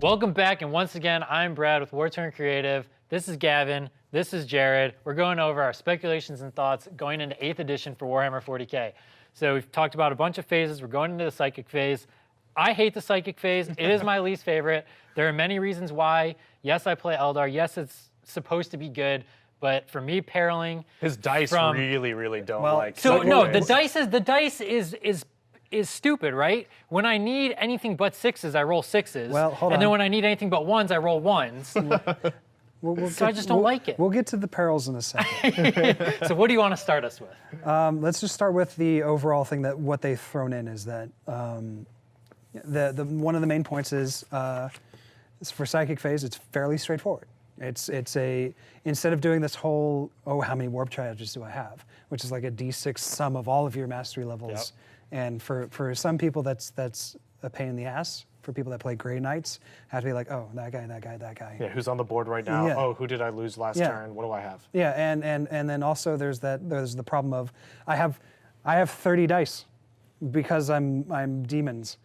Welcome back, and once again, I'm Brad with Wartorn Creative. This is Gavin. This is Jared. We're going over our speculations and thoughts going into 8th edition for Warhammer 40k. So we've talked about a bunch of phases. We're going into the Psychic Phase. I hate the Psychic Phase. It is my least favorite. There are many reasons why. Yes, I play Eldar. Yes, it's supposed to be good. But for me, Periling... His dice really don't like... So, no, the dice is stupid, right? When I need anything but 6s, I roll 6s. Well, hold on. And then when I need anything but 1s, I roll 1s. So I just don't like it. We'll get to the perils in a second. So what do you want to start us with? Let's just start with the overall thing that what they've thrown in is that one of the main points is for Psychic Phase, it's fairly straightforward. It's instead of doing this whole, how many warp charges do I have, which is like a D6 sum of all of your mastery levels. Yep. And for some people, that's a pain in the ass. For people that play Grey Knights, have to be like, oh, that guy. Yeah, who's on the board right now? Yeah. Oh, who did I lose last turn? What do I have? Yeah, and then also there's the problem of I have 30 dice because I'm demons.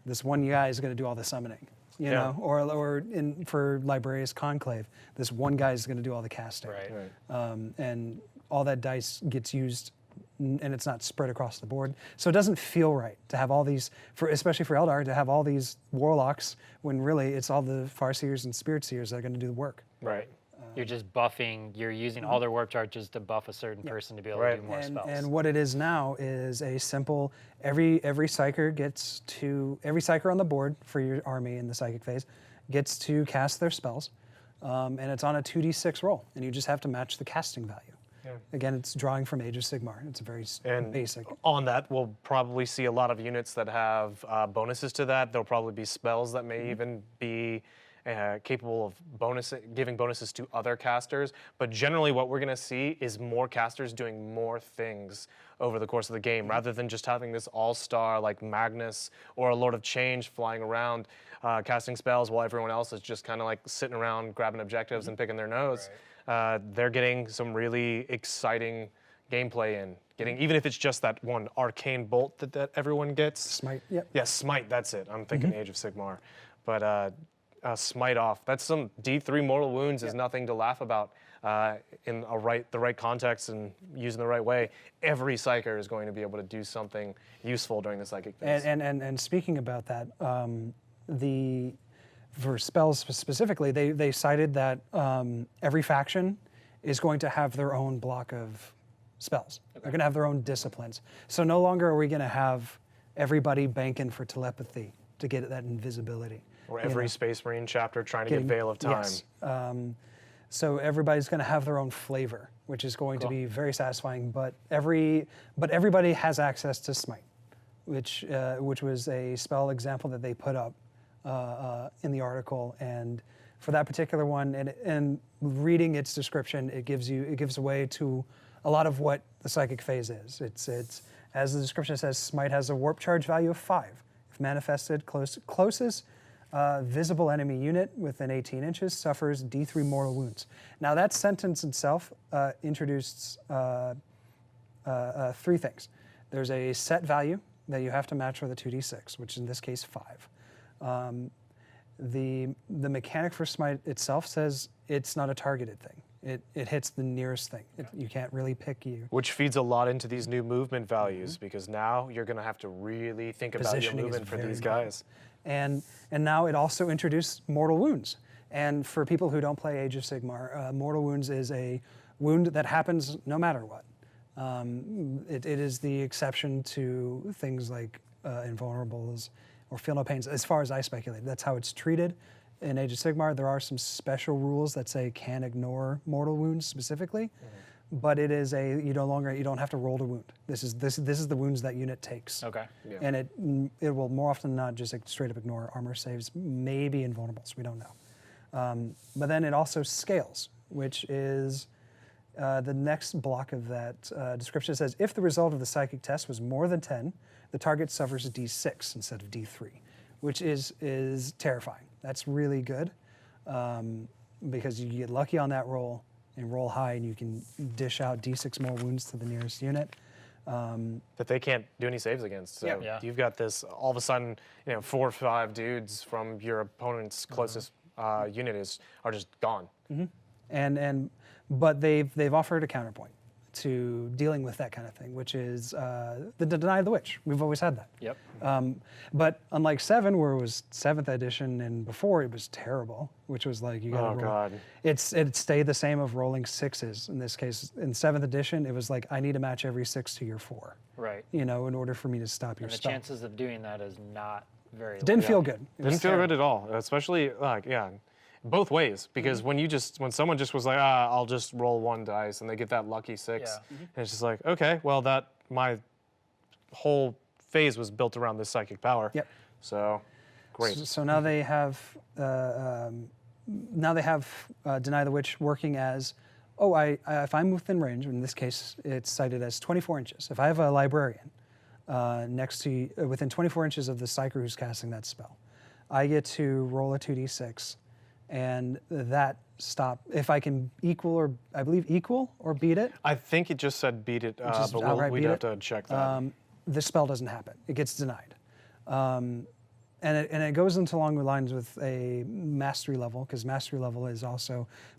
This one guy is going to do all the summoning, you know, or for Librarius Conclave, this one guy is going to do all the casting. Right. And all that dice gets used. And it's not spread across the board. So it doesn't feel right to have all these, especially for Eldar, to have all these warlocks when really it's all the Farseers and Spirit Seers that are going to do the work. Right. You're just buffing, you're using all their warp charges to buff a certain person to be able to do more spells. And what it is now is a simple, every Psyker on the board for your army in the Psychic Phase gets to cast their spells. And it's on a 2d6 roll, and you just have to match the casting value. Yeah. Again, it's drawing from Age of Sigmar. It's a very basic. On that, we'll probably see a lot of units that have bonuses to that. There'll probably be spells that may even be capable of giving bonuses to other casters. But generally what we're going to see is more casters doing more things over the course of the game, rather than just having this all-star like Magnus or a Lord of Change flying around casting spells while everyone else is just kind of like sitting around grabbing objectives and picking their nose. Right. They're getting some really exciting gameplay in. Even if it's just that one arcane bolt that everyone gets. Smite, yep. Yeah, Smite, that's it. I'm thinking Age of Sigmar. But Smite off, that's some D3 mortal wounds is nothing to laugh about in the right context and using the right way. Every Psyker is going to be able to do something useful during the Psychic Phase. And speaking about that, for spells specifically, they cited that every faction is going to have their own block of spells. Okay. They're going to have their own disciplines. So no longer are we going to have everybody banking for telepathy to get that invisibility. Or every Space Marine chapter trying to get Veil of Time. Yes. So everybody's going to have their own flavor, which is going to be very satisfying. But everybody has access to Smite, which was a spell example that they put up in the article, and for that particular one, and reading its description, it gives away to a lot of what the Psychic Phase is. It's as the description says, Smite has a warp charge value of 5. If manifested, closest visible enemy unit within 18 inches suffers D3 mortal wounds. Now that sentence itself introduced 3 things. There's a set value that you have to match with a 2d6, which in this case 5. The mechanic for Smite itself says it's not a targeted thing. It hits the nearest thing. You can't really pick you. Which feeds a lot into these new movement values, because now you're going to have to really think about your movement for these guys. And now it also introduced mortal wounds. And for people who don't play Age of Sigmar, mortal wounds is a wound that happens no matter what. It is the exception to things like invulnerables or feel no pains, as far as I speculate. That's how it's treated in Age of Sigmar. There are some special rules that say can ignore mortal wounds specifically, but it is you don't have to roll to wound. This is the wounds that unit takes. Okay. Yeah. And it will more often than not just straight up ignore armor saves, maybe invulnerables, we don't know. But then it also scales, which is the next block of that description. It says, if the result of the psychic test was more than 10, the target suffers a D6 instead of D3, which is terrifying. That's really good because you get lucky on that roll and roll high, and you can dish out D6 more wounds to the nearest unit. that they can't do any saves against. So Yeah. you've got this all of a sudden, 4 or 5 dudes from your opponent's closest unit are just gone. But they've offered a counterpoint to dealing with that kind of thing, which is the Deny the Witch. We've always had that. Yep. But unlike 7, where it was 7th edition, and before it was terrible, which was like you got to Oh, roll. God. It stayed the same of rolling 6s. In this case, in 7th edition, it was like I need to match every 6 to your 4. Right. In order for me to stop your And the spell. chances of doing that is not very. Didn't low. feel good. It Didn't was feel terrible. good at all, especially both ways. Because when someone just was like, I'll just roll 1 dice, and they get that lucky 6, Yeah. and it's just like, okay, well my whole phase was built around this psychic power. Yep. So, great. So now they have Deny the Witch working as, if I'm within range, in this case it's cited as 24 inches. If I have a librarian within 24 inches of the psyker who's casting that spell, I get to roll a 2d6, and that if I can equal or beat it. I think it just said beat it, Just but outright we'd beat have it? to check that. The spell doesn't happen. It gets denied. And it goes into along the lines with a mastery level, because mastery level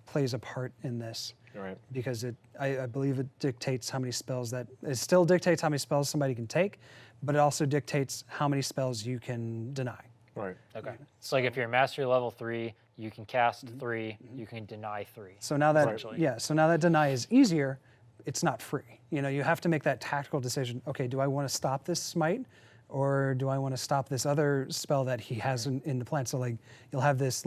plays a part in this. Right. Because I believe it dictates how many spells it still dictates how many spells somebody can take, but it also dictates how many spells you can deny. Right. Okay. So like if you're mastery level 3, you can cast 3, you can deny 3. So now that Essentially. so now that deny is easier, it's not free. You have to make that tactical decision. Okay, do I want to stop this smite, or do I want to stop this other spell that he has in the plan? So like you'll have this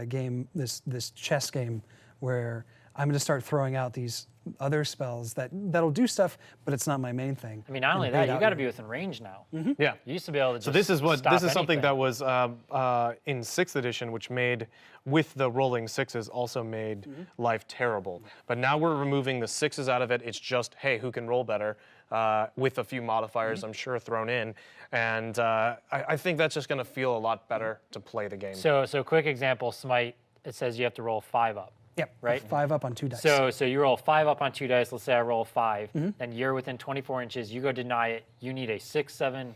game, this chess game where I'm going to start throwing out these other spells that'll do stuff, but it's not my main thing. I mean, not only that, you got to be within range now. Yeah. You used to be able to just So this is something anything. that was in 6th edition, which made, with the rolling 6s, also made life terrible. But now we're removing the 6s out of it. It's just, hey, who can roll better, with a few modifiers, I'm sure, thrown in. And I think that's just going to feel a lot better to play the game. So quick example, Smite, it says you have to roll 5 up. Yep. Right? 5 up on 2 dice. So you roll 5 up on 2 dice. Let's say I roll 5, then you're within 24 inches. You go deny it. You need a 6, 7,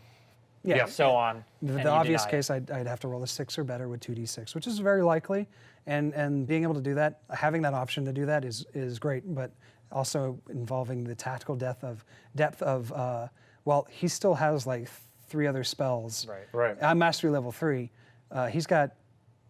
yeah. so on. and The you obvious deny it. case, I'd have to roll a 6 or better with 2d6, which is very likely. And being able to do that, having that option to do that is great, but also involving the tactical depth of he still has like 3 other spells. Right. Right. I'm mastery level 3. He's got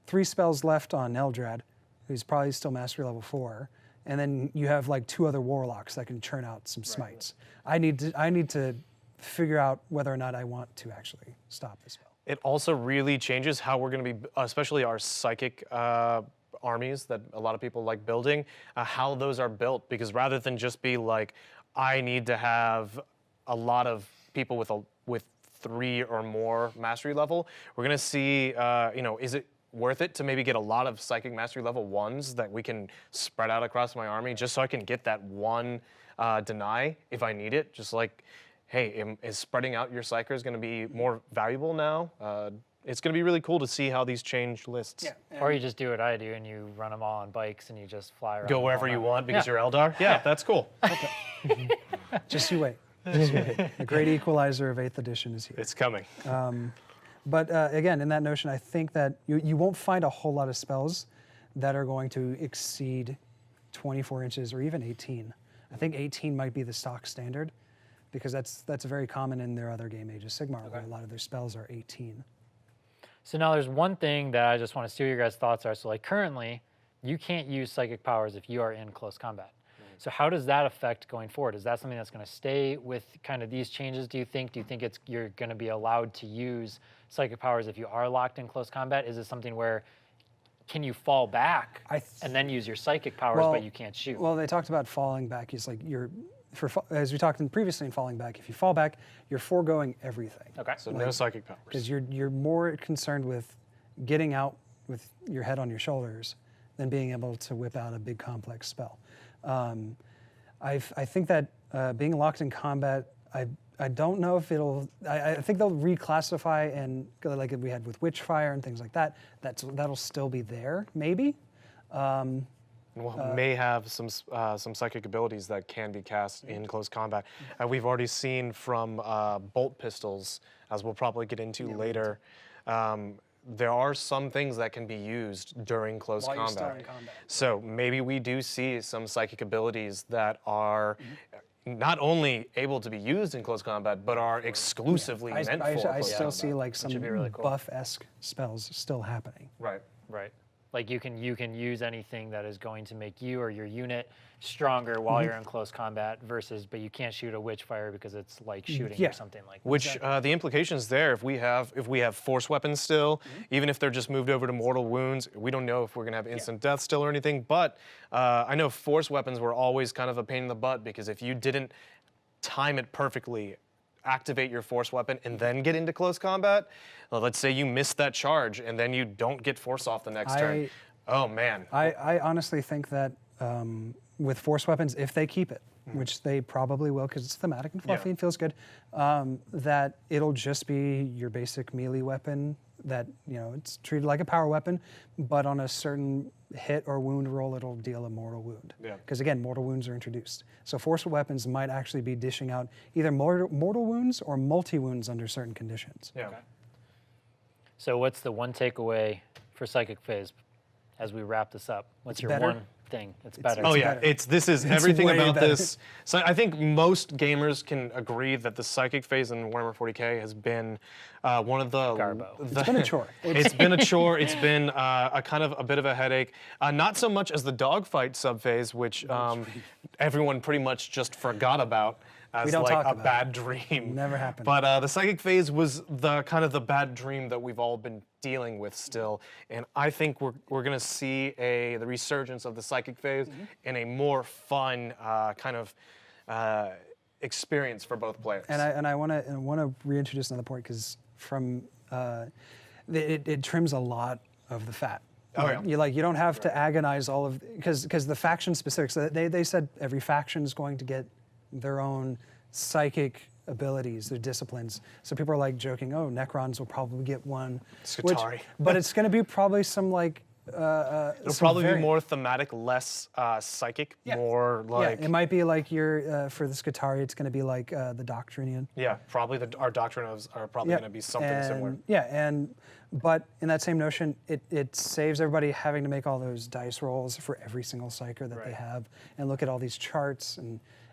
3 spells left on Eldrad, who's probably still mastery level 4. And then you have like 2 other warlocks that can churn out some smites. I need to figure out whether or not I want to actually stop the spell. It also really changes how we're going to be, especially our psychic armies that a lot of people like building, how those are built. Because rather than just be like, I need to have a lot of people with 3 or more mastery level, we're going to see, is it worth it to maybe get a lot of psychic mastery level 1s that we can spread out across my army, just so I can get that 1 deny if I need it? Just like, hey, is spreading out your psychers going to be more valuable now? It's going to be really cool to see how these change lists. Or you just do what I do and you run them all on bikes and you just fly around. Go wherever you want because you're Eldar? Yeah, that's cool. Just you wait. The great equalizer of 8th edition is here. It's coming. But again, in that notion, I think that you won't find a whole lot of spells that are going to exceed 24 inches or even 18. I think 18 might be the stock standard, because that's very common in their other game, Age of Sigmar, where a lot of their spells are 18. So now there's one thing that I just want to see what your guys' thoughts are. So like currently, you can't use psychic powers if you are in close combat. So how does that affect going forward? Is that something that's going to stay with kind of these changes, do you think? Do you think you're going to be allowed to use psychic powers if you are locked in close combat? Is it something where can you fall back and then use your psychic powers, but you can't shoot? Well, they talked about falling back. It's like as we talked previously in falling back, if you fall back, you're foregoing everything. Okay. So no psychic powers. Because you're more concerned with getting out with your head on your shoulders than being able to whip out a big complex spell. I think that being locked in combat, I don't know if it'll. I think they'll reclassify, and like we had with Witchfire and things like that. That'll still be there, maybe. Yeah, may have some psychic abilities that can be cast in close combat. We've already seen from bolt pistols, as we'll probably get into later. There are some things that can be used during close While you're combat. still in combat. So maybe we do see some psychic abilities that are not only able to be used in close combat, but are exclusively meant for close I still combat. see like some should be really cool. buff-esque spells still happening. Right. Right. Like you can use anything that is going to make you or your unit stronger while you're in close combat versus, but you can't shoot a witch fire because it's like shooting or something like that. Which the implications there, if we have force weapons still, even if they're just moved over to mortal wounds, we don't know if we're gonna have instant death still or anything. But I know force weapons were always kind of a pain in the butt because if you didn't time it perfectly, activate your force weapon and then get into close combat. Well, let's say you miss that charge and then you don't get force off the next turn. Oh man. I honestly think that with force weapons, if they keep it, which they probably will because it's thematic and fluffy and feels good, that it'll just be your basic melee weapon that, it's treated like a power weapon, but on a certain hit or wound roll, it'll deal a mortal wound. Yeah. Because again, mortal wounds are introduced. So force weapons might actually be dishing out either mortal wounds or multi-wounds under certain conditions. Yeah. Okay. So what's the one takeaway for Psychic Phase as we wrap this up? What's your better. one thing? It's better. Oh yeah, better. this is everything way about better. this. So I think most gamers can agree that the Psychic Phase in Warhammer 40k has been one of the. Garbo. It's been a chore. It's been a chore. It's been a kind of a bit of a headache. Not so much as the dogfight subphase, which everyone pretty much just forgot about as don't like talk a about bad dream. Never happened. But the Psychic Phase was the kind of the bad dream that we've all been dealing with still, and I think we're gonna see the resurgence of the Psychic Phase in a more fun kind of experience for both players. And I want to reintroduce another point because from it trims a lot of the fat. Oh, yeah. You don't have to agonize all of because the faction specifics. They said every faction is going to get their own psychic abilities, their disciplines. So people are like joking, oh, Necrons will probably get one. Skitari. But it's going to be probably some like. It'll probably be more thematic, less psychic, more like. Yeah, it might be like your for the Skitari, it's going to be like the Doctrinian. Yeah, probably our doctrinos are probably going to be something similar. Yeah, but in that same notion, it saves everybody having to make all those dice rolls for every single psyker that they have, and look at all these charts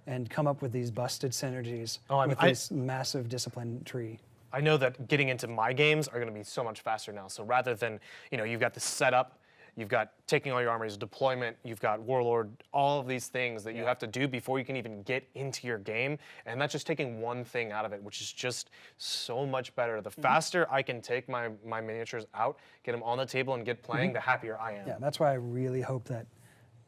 and come up with these busted synergies with this massive discipline tree. I know that getting into my games are going to be so much faster now. So rather than, you've got the setup, you've got taking all your armies, deployment, you've got warlord, all of these things that you have to do before you can even get into your game. And that's just taking one thing out of it, which is just so much better. The faster I can take my miniatures out, get them on the table and get playing, the happier I am. Yeah, that's why I really hope that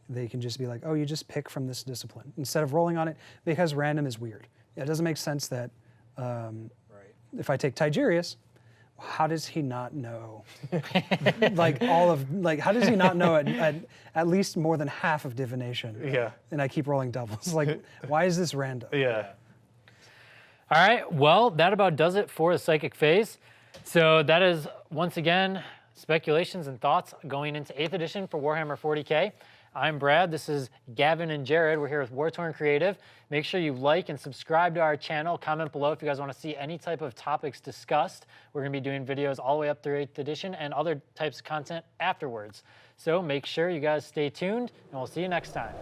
they can just be like, oh, you just pick from this discipline instead of rolling on it, because random is weird. It doesn't make sense that if I take Tigerius, how does he not know how does he not know at least more than half of divination? Yeah. And I keep rolling doubles. Like, why is this random? Yeah. All right, well, that about does it for the Psychic Phase. So that is, once again, speculations and thoughts going into 8th edition for Warhammer 40k. I'm Brad, this is Gavin and Jared. We're here with Wartorn Creative. Make sure you like and subscribe to our channel. Comment below if you guys want to see any type of topics discussed. We're going to be doing videos all the way up through 8th edition and other types of content afterwards. So make sure you guys stay tuned, and we'll see you next time.